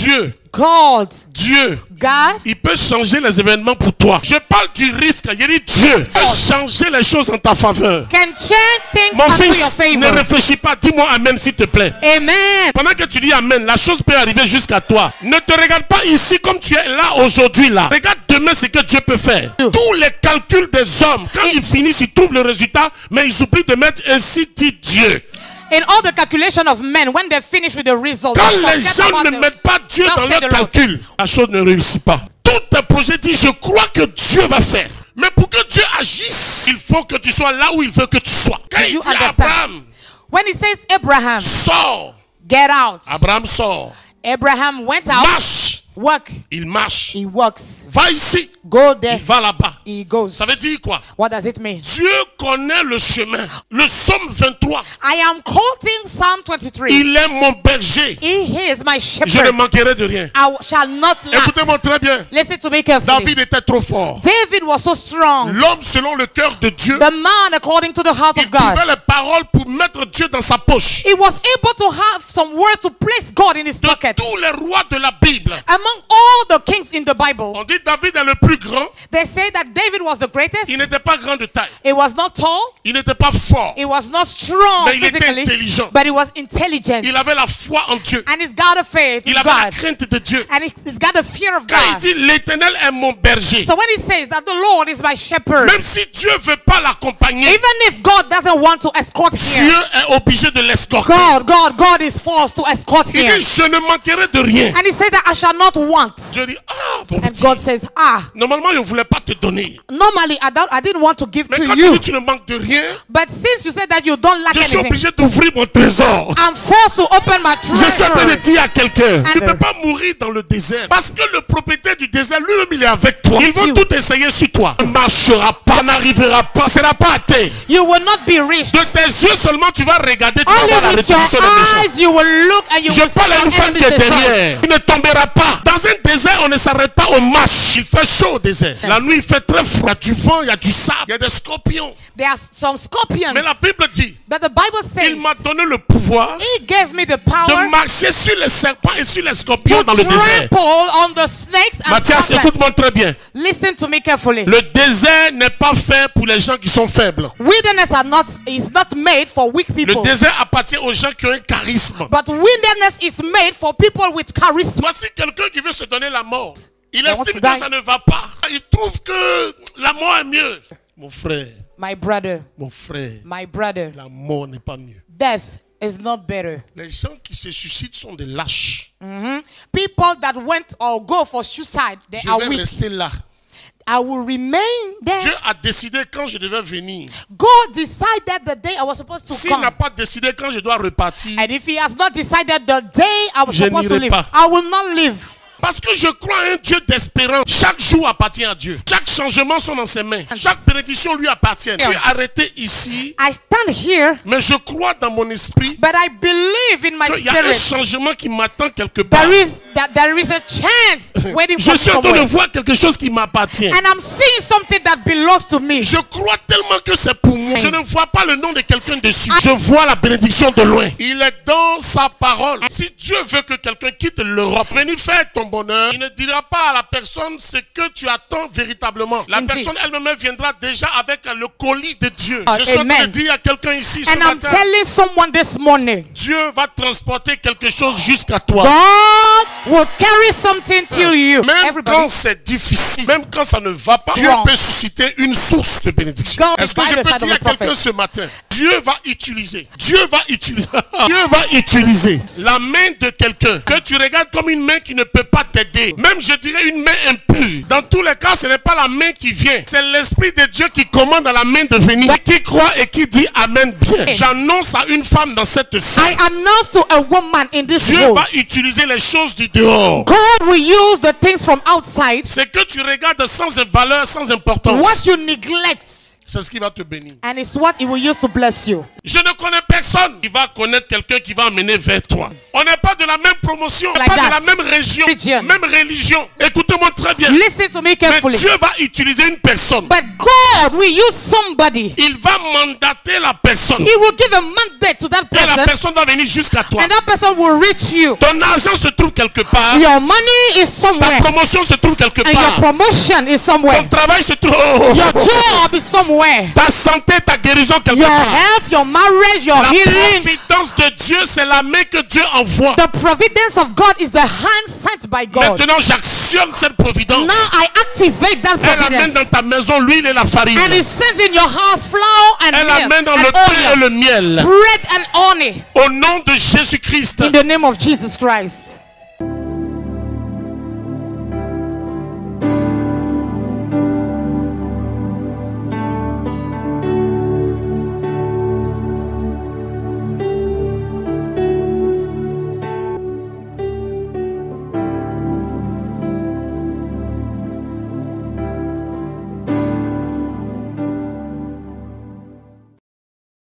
Dieu, God, il peut changer les événements pour toi. Je parle du risque. Il dit Dieu peut changer les choses en ta faveur. can change things Mon unto your fils, ne favor. réfléchis pas. Dis-moi amen s'il te plaît. Amen. Pendant que tu dis amen, la chose peut arriver jusqu'à toi. Ne te regarde pas ici comme tu es là aujourd'hui là. Regarde demain ce que Dieu peut faire. Tous les calculs des hommes, quand ils finissent, ils trouvent le résultat, mais ils oublient de mettre ainsi dit Dieu. In all the calculation of men, when they finish with the result, Quand they les forget gens about ne the- mettent pas Dieu Thus dans said leur the Lord. calcul, la chose ne réussit pas. Tout tes projets disent, je crois que Dieu va faire. Mais pour que Dieu agisse, il faut que tu sois là où il veut que tu sois. Quand Do il you dit à understand? Abraham, When he says Abraham, sors, get out. Abraham sort. Abraham went out, Marche, work. il marche. He works. Va ici, Go il there. va là-bas. He goes. Ça veut dire quoi? What does it mean? Dieu connaît le chemin. Le psaume 23, I am quoting Psalm 23. il est mon berger. He is my Je ne shepherd. manquerai de rien. I shall not lack. Écoutez-moi très bien. Listen to me carefully. David était trop fort. David was so strong. L'homme selon le cœur de Dieu, The man according to the heart il of God. trouvait les paroles pour mettre Dieu dans sa poche. He was able to have some words to place God in his De pocket. tous les rois de la Bible, Among all the kings in the Bible, on dit David est le plus grand. they say that David was the greatest. Il n'était pas grand de taille. He was not tall. Il n'était pas fort. He was not strong Mais il était physically. intelligent. But he was intelligent. Il avait la foi en Dieu. And he's got a faith in Il avait la God. crainte de Dieu. And he's got a fear of Quand il God. dit l'Éternel est mon berger, So when he says that the Lord is my shepherd, même si Dieu veut pas l'accompagner, even if God doesn't want to escort Dieu him, est obligé de l'escorter. God is forced to escort Il him. dit je ne manquerai de rien. And he said that I shall not want. Dieu dit ah bon And petit. God says, Normalement, il ne voulait pas te donner. normally I didn't want to give Mais to quand tu you. dis tu ne manques de rien, But since you said that you don't lack je suis anything, obligé d'ouvrir mon trésor. I'm forced to open my Je suis en train de treasure. dire à quelqu'un, tu ne And- peux pas mourir dans le désert. Parce que le propriétaire du désert, lui-même, il est avec toi. Ils vont You. tout essayer sur toi. Ne marchera pas, n'arrivera pas, ne sera pas à terre. You will not be rich. De tes yeux seulement, tu vas regarder, tu vas voir la Only with your rétribution des méchants. eyes you will look and you Je will see parle à une your femme qui enemies est destroyed. derrière. Il ne tombera pas. Dans un désert, on ne s'arrête pas au marche. Il fait chaud au désert. Yes. La nuit, il fait très froid. Il y a du vent, il y a du sable, il y a des scorpions. There are some scorpions. Mais la Bible dit, But the Bible says il m'a donné le pouvoir he gave me the de power marcher sur les serpents et sur les scorpions to dans le désert. trample on the snakes and Mathias, serpents. écoute-moi très bien. Listen to me carefully. Le désert n'est pas fait pour les gens qui sont faibles. Wilderness is not made for weak Le people. désert appartient aux gens qui ont un charisme. But wilderness is made for people with charisma. Voici quelqu'un qui veut se donner la mort. Il wants estime to que die. ça ne va pas. Il trouve que la mort est mieux. Mon frère, My brother, la mort n'est pas mieux. death is not better. Les gens qui se suicident sont des lâches. People that went or go for suicide, they Je are vais weak. rester là. I will remain there. Dieu a décidé quand je devais venir. God decided the day I was supposed to S'il come. n'a pas décidé quand je dois repartir, And if he has not decided the day I was Je supposed to n'irai live, pas. I will not live. parce que je crois à un Dieu d'espérance. Chaque jour appartient à Dieu. Chaque changement sont dans ses mains. Chaque bénédiction lui appartient. Je suis arrêté ici, I stand here, mais je crois dans mon esprit but I believe in my qu'il y a un spirit. changement qui m'attend quelque part. There is a chance waiting Je for me suis en train de somewhere. voir quelque chose qui m'appartient. And I'm seeing something that belongs to me. Je crois tellement que c'est pour moi. Je ne vois pas le nom de quelqu'un dessus. Je vois la bénédiction de loin. Il est dans sa parole. Si Dieu veut que quelqu'un quitte l'Europe, venir faire ton bonheur, il ne dira pas à la personne ce que tu attends véritablement. La Indeed. personne elle-même viendra déjà avec le colis de Dieu. Oh, Je suis en train de amen. dire à quelqu'un ici ce And I'm matin, telling someone this morning, Dieu va transporter quelque chose jusqu'à toi. God will carry something to you. Même Everybody. quand c'est difficile, même quand ça ne va pas, Dieu Wrong. peut susciter une source de bénédiction. God Est-ce que is je by the peux side dire of à the prophet. quelqu'un ce matin, Dieu va utiliser la main de quelqu'un que tu regardes comme une main qui ne peut pas t'aider. Même je dirais une main impure. Dans tous les cas, ce n'est pas la main qui vient. C'est l'Esprit de Dieu qui commande à la main de venir. Qui croit et qui dit Amen bien. J'annonce à une femme dans cette salle. I announce to a woman in this Dieu room, va utiliser les choses du dehors. God will use the things from outside. C'est que tu regardes sans valeur, sans importance. What you neglect, C'est ce qui va te bénir. and it's what He will use to bless you. Je ne connais personne qui va connaître quelqu'un qui va amener vers toi. On n'est pas de la même promotion, Like pas that. de la même région, Region. même religion. Écoutez-moi très bien. Listen to me Mais carefully. Dieu va utiliser une personne. But God will use somebody. Il va mandater la personne. He will give a mandate faith to that Et la person, personne doit venir jusqu'à toi. and that person will reach you. Ton argent se trouve quelque part. Your money is Ta somewhere, promotion se trouve quelque and your part. promotion is Ton somewhere. travail se trouve. Your job is somewhere. Ta santé, ta guérison quelque Your part. health, your marriage, your La healing. providence de Dieu, c'est la main que Dieu envoie. The providence of God is the hand sent by God. Maintenant, j'actionne cette providence. Now I activate that Elle amène providence. dans ta maison l'huile et la farine. And it sends in your house flour and Elle milk amène dans and le pain et oil, le miel. bread and honey. Au nom de Jésus-Christ. In the name of Jesus Christ.